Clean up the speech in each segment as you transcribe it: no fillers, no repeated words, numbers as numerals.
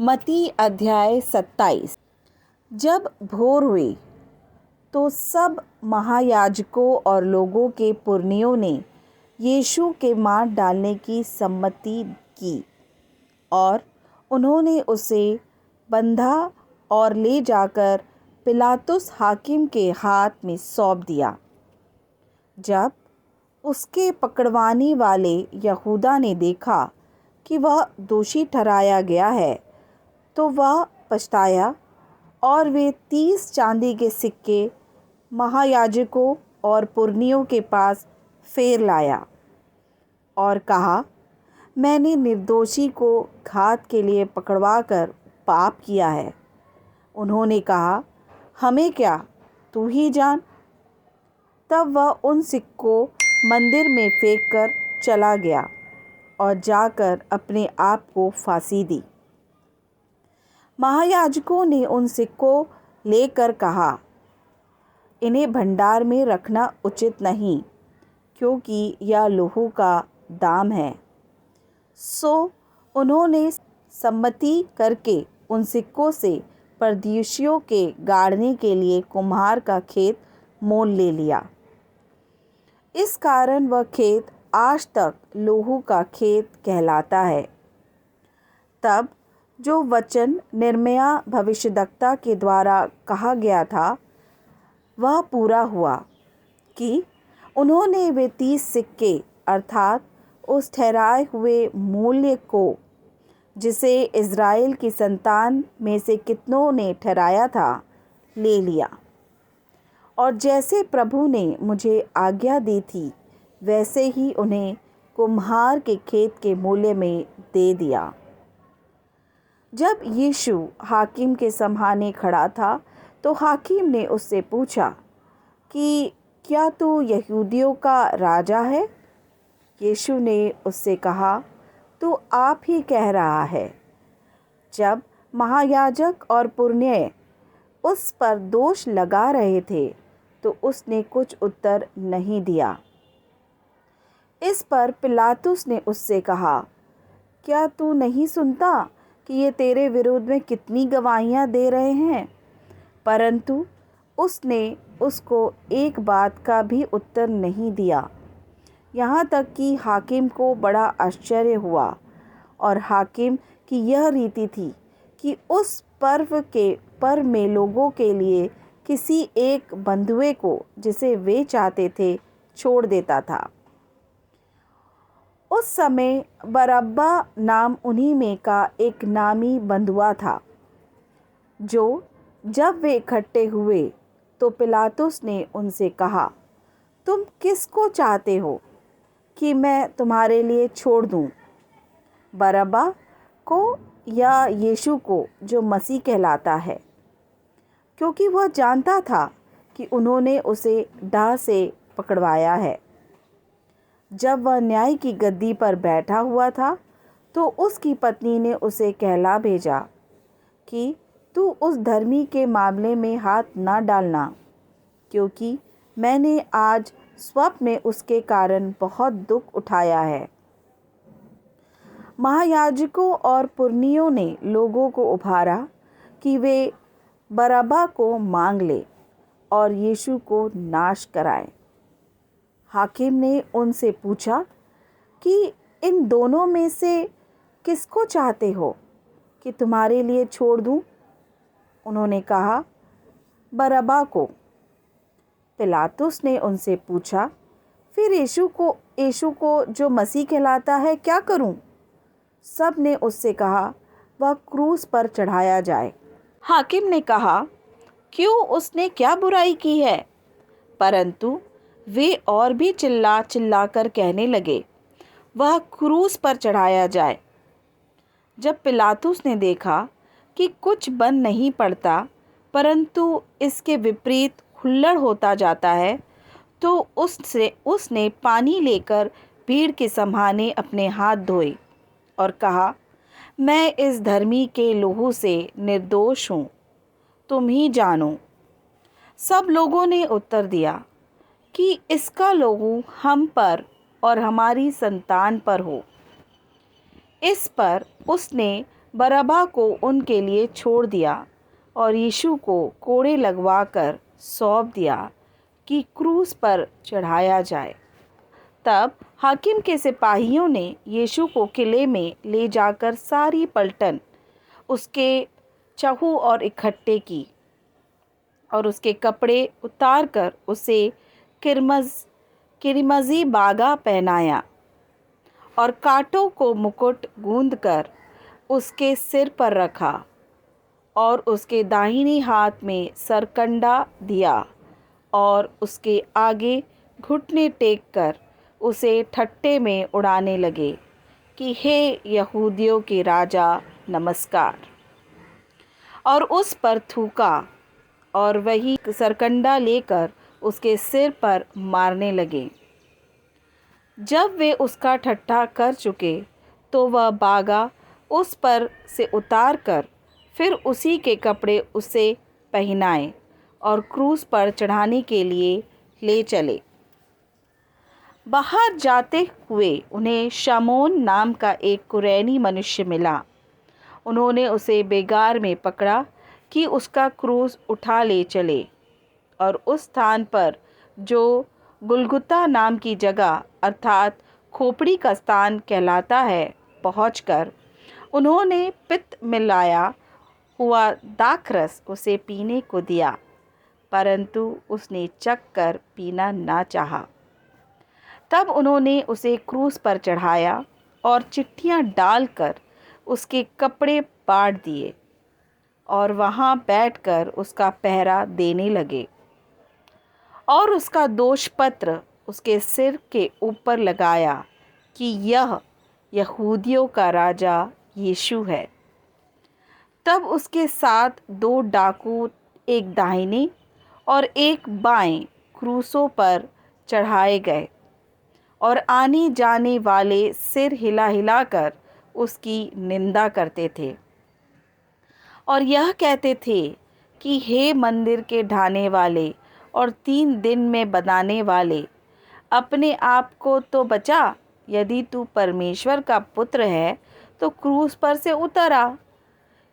मत्ती अध्याय 27। जब भोर हुई तो सब महायाजकों और लोगों के पुरनियों ने यीशु के मार डालने की सम्मति की और उन्होंने उसे बंधा और ले जाकर पिलातुस हाकिम के हाथ में सौंप दिया। जब उसके पकड़वाने वाले यहूदा ने देखा कि वह दोषी ठहराया गया है तो वह पछताया और वे 30 चांदी के सिक्के महायाजकों और पुरनियों के पास फेर लाया और कहा, मैंने निर्दोषी को घात के लिए पकड़वाकर पाप किया है। उन्होंने कहा, हमें क्या, तू ही जान। तब वह उन सिक्कों मंदिर में फेंक कर चला गया और जाकर अपने आप को फांसी दी। महायाजकों ने उन सिक्कों लेकर कहा, इन्हें भंडार में रखना उचित नहीं, क्योंकि यह लहू का दाम है। सो उन्होंने सम्मति करके उन सिक्कों से परदेशियों के गाड़ने के लिए कुम्हार का खेत मोल ले लिया। इस कारण वह खेत आज तक लहू का खेत कहलाता है। तब जो वचन यिर्मयाह भविष्यद्वक्ता के द्वारा कहा गया था वह पूरा हुआ कि उन्होंने वे 30 सिक्के अर्थात उस ठहराए हुए मूल्य को, जिसे इज़राइल की संतान में से कितनों ने ठहराया था, ले लिया और जैसे प्रभु ने मुझे आज्ञा दी थी वैसे ही उन्हें कुम्हार के खेत के मूल्य में दे दिया। जब यीशु हाकिम के सामने खड़ा था तो हाकिम ने उससे पूछा कि क्या तू यहूदियों का राजा है? यीशु ने उससे कहा, तू आप ही कह रहा है। जब महायाजक और पुरनिये उस पर दोष लगा रहे थे तो उसने कुछ उत्तर नहीं दिया। इस पर पिलातुस ने उससे कहा, क्या तू नहीं सुनता कि ये तेरे विरोध में कितनी गवाहियाँ दे रहे हैं? परंतु उसने उसको एक बात का भी उत्तर नहीं दिया। यहाँ तक कि हाकिम को बड़ा आश्चर्य हुआ। और हाकिम की यह रीति थी कि उस पर्व में लोगों के लिए किसी एक बंधुए को, जिसे वे चाहते थे, छोड़ देता था। उस समय बरअब्बा नाम उन्हीं में का एक नामी बंधुआ था। जो जब वे इकट्ठे हुए तो पिलातुस ने उनसे कहा, तुम किसको चाहते हो कि मैं तुम्हारे लिए छोड़ दूं, बरअब्बा को या यीशु को, जो मसीह कहलाता है? क्योंकि वह जानता था कि उन्होंने उसे डाह से पकड़वाया है। जब वह न्याय की गद्दी पर बैठा हुआ था तो उसकी पत्नी ने उसे कहला भेजा कि तू उस धर्मी के मामले में हाथ न डालना, क्योंकि मैंने आज स्वप्न में उसके कारण बहुत दुख उठाया है। महायाजकों और पुरनियों ने लोगों को उभारा कि वे बरअब्बा को मांग ले और यीशु को नाश कराएं। हाकिम ने उनसे पूछा कि इन दोनों में से किसको चाहते हो कि तुम्हारे लिए छोड़ दूं? उन्होंने कहा, बरअब्बा को। पिलातुस ने उनसे पूछा, फिर यीशु को जो मसीह कहलाता है क्या करूं? सब ने उससे कहा, वह क्रूस पर चढ़ाया जाए। हाकिम ने कहा, क्यों, उसने क्या बुराई की है? परंतु वे और भी चिल्ला कर कहने लगे, वह क्रूस पर चढ़ाया जाए। जब पिलातुस ने देखा कि कुछ बन नहीं पड़ता परंतु इसके विपरीत हुल्लड़ होता जाता है, तो उसने पानी लेकर भीड़ के सामने अपने हाथ धोए और कहा, मैं इस धर्मी के लहू से निर्दोष हूँ, तुम ही जानो। सब लोगों ने उत्तर दिया कि इसका लहू हम पर और हमारी संतान पर हो। इस पर उसने बरअब्बा को उनके लिए छोड़ दिया और यीशु को कोड़े लगवाकर सौंप दिया कि क्रूस पर चढ़ाया जाए। तब हाकिम के सिपाहियों ने यीशु को किले में ले जाकर सारी पलटन उसके चहु और इकट्ठे की और उसके कपड़े उतार कर उसे किरमजी बागा पहनाया और कांटों को मुकुट गूंदकर उसके सिर पर रखा और उसके दाहिने हाथ में सरकंडा दिया और उसके आगे घुटने टेक कर उसे ठट्ठे में उड़ाने लगे कि हे यहूदियों के राजा नमस्कार, और उस पर थूका और वही सरकंडा लेकर उसके सिर पर मारने लगे। जब वे उसका ठट्ठा कर चुके तो वह बागा उस पर से उतार कर फिर उसी के कपड़े उसे पहनाए और क्रूस पर चढ़ाने के लिए ले चले। बाहर जाते हुए उन्हें शमौन नाम का एक कुरैनी मनुष्य मिला। उन्होंने उसे बेगार में पकड़ा कि उसका क्रूस उठा ले चले और उस स्थान पर जो गुलगुता नाम की जगह अर्थात खोपड़ी का स्थान कहलाता है पहुंचकर उन्होंने पित्त मिलाया हुआ दाखरस उसे पीने को दिया, परंतु उसने चख कर पीना ना चाहा। तब उन्होंने उसे क्रूस पर चढ़ाया और चिट्ठियाँ डालकर उसके कपड़े बाँट दिए और वहाँ बैठकर उसका पहरा देने लगे और उसका दोषपत्र उसके सिर के ऊपर लगाया कि यह यहूदियों का राजा यीशु है। तब उसके साथ 2 डाकू एक दाहिने और एक बाएं क्रूसों पर चढ़ाए गए और आने जाने वाले सिर हिला हिलाकर उसकी निंदा करते थे और यह कहते थे कि हे मंदिर के ढाने वाले और 3 दिन में बनाने वाले, अपने आप को तो बचा, यदि तू परमेश्वर का पुत्र है तो क्रूस पर से उतर आ।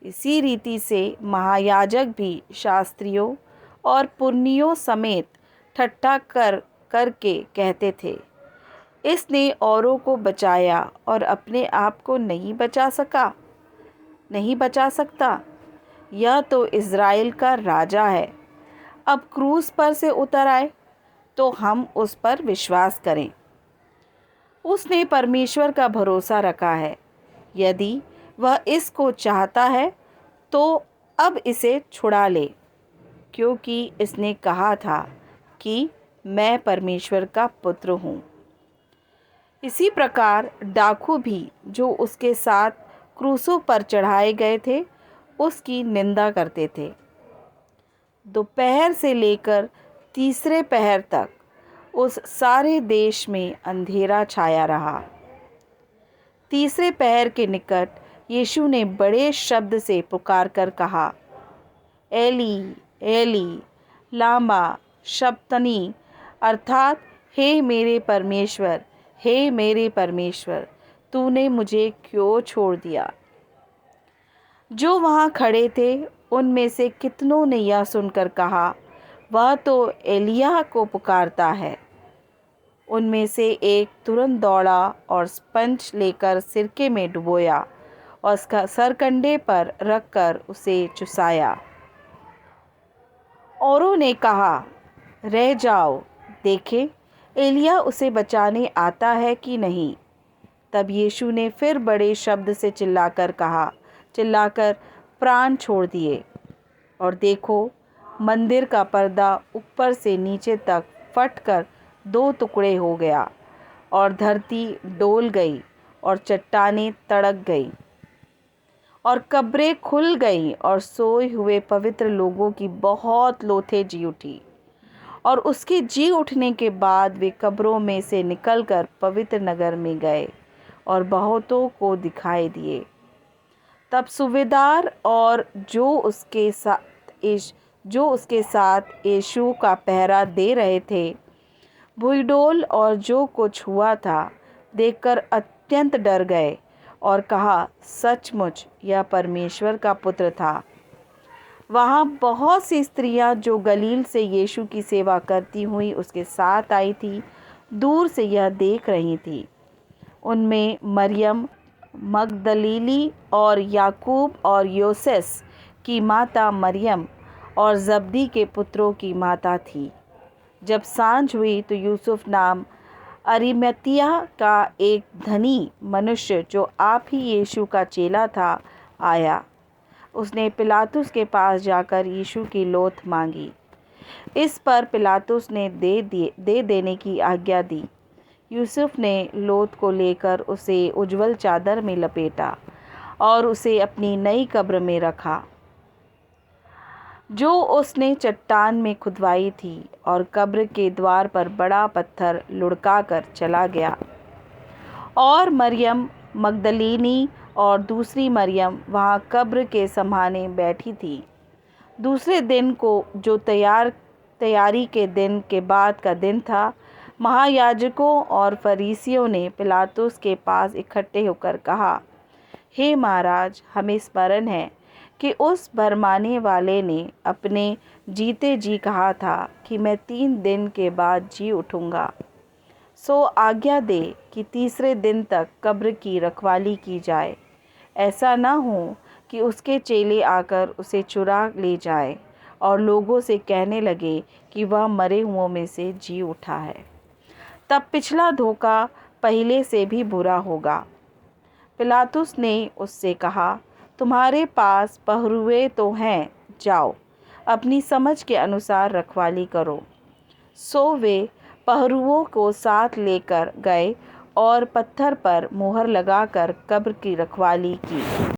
इसी रीति से महायाजक भी शास्त्रियों और पुरनियों समेत ठट्ठा करके कहते थे, इसने औरों को बचाया और अपने आप को नहीं बचा सकता। यह तो इज़राइल का राजा है। अब क्रूस पर से उतर आए तो हम उस पर विश्वास करें। उसने परमेश्वर का भरोसा रखा है। यदि वह इसको चाहता है तो अब इसे छुड़ा ले, क्योंकि इसने कहा था कि मैं परमेश्वर का पुत्र हूँ। इसी प्रकार डाकू भी जो उसके साथ क्रूसों पर चढ़ाए गए थे उसकी निंदा करते थे। दोपहर से लेकर तीसरे पहर तक उस सारे देश में अंधेरा छाया रहा। तीसरे पहर के निकट यीशु ने बड़े शब्द से पुकार कर कहा, एली एली लामा शबक्तनी, अर्थात हे मेरे परमेश्वर तूने मुझे क्यों छोड़ दिया। जो वहाँ खड़े थे उनमें से कितनों ने यह सुनकर कहा, वह तो एलिय्याह को पुकारता है। उनमें से एक तुरंत दौड़ा और स्पंज लेकर सिरके में डुबोया और उसका सरकंडे पर रखकर उसे चुसाया। औरों ने कहा, रह जाओ, देखें एलिय्याह उसे बचाने आता है कि नहीं। तब यीशु ने फिर बड़े शब्द से चिल्लाकर प्राण छोड़ दिए और देखो, मंदिर का पर्दा ऊपर से नीचे तक फटकर 2 टुकड़े हो गया और धरती डोल गई और चट्टानें तड़क गई और कब्रें खुल गईं और सोए हुए पवित्र लोगों की बहुत लोथें जी उठी। और उसके जी उठने के बाद वे कब्रों में से निकलकर पवित्र नगर में गए और बहुतों को दिखाई दिए। तब सूबेदार और जो उसके साथ यीशु का पहरा दे रहे थे, भुइडोल और जो कुछ हुआ था देखकर अत्यंत डर गए और कहा, सचमुच यह परमेश्वर का पुत्र था। वहाँ बहुत सी स्त्रियां जो गलील से यीशु की सेवा करती हुई उसके साथ आई थी, दूर से यह देख रही थी। उनमें मरियम मगदलीनी और याकूब और योसेस की माता मरियम और जब्दी के पुत्रों की माता थी। जब सांझ हुई तो यूसुफ नाम अरिमतिया का एक धनी मनुष्य, जो आप ही यीशु का चेला था, आया। उसने पिलातुस के पास जाकर यीशु की लोथ मांगी। इस पर पिलातुस ने दे देने की आज्ञा दी। यूसुफ ने लोथ को लेकर उसे उज्ज्वल चादर में लपेटा और उसे अपनी नई कब्र में रखा, जो उसने चट्टान में खुदवाई थी, और कब्र के द्वार पर बड़ा पत्थर लुढ़काकर चला गया। और मरियम मगदलीनी और दूसरी मरियम वहाँ कब्र के समाने बैठी थी। दूसरे दिन को, जो तैयारी के दिन के बाद का दिन था, महायाजकों और फरीसियों ने पिलातुस के पास इकट्ठे होकर कहा, हे महाराज, हमें स्मरण है कि उस भरमाने वाले ने अपने जीते जी कहा था कि मैं 3 दिन के बाद जी उठूँगा। सो आज्ञा दे कि तीसरे दिन तक कब्र की रखवाली की जाए, ऐसा न हो कि उसके चेले आकर उसे चुरा ले जाए और लोगों से कहने लगे कि वह मरे हुओं में से जी उठा है। तब पिछला धोखा पहले से भी बुरा होगा। पिलातुस ने उससे कहा, तुम्हारे पास पहरुए तो हैं, जाओ, अपनी समझ के अनुसार रखवाली करो। सो वे पहरुओं को साथ लेकर गए और पत्थर पर मुहर लगाकर कब्र की रखवाली की।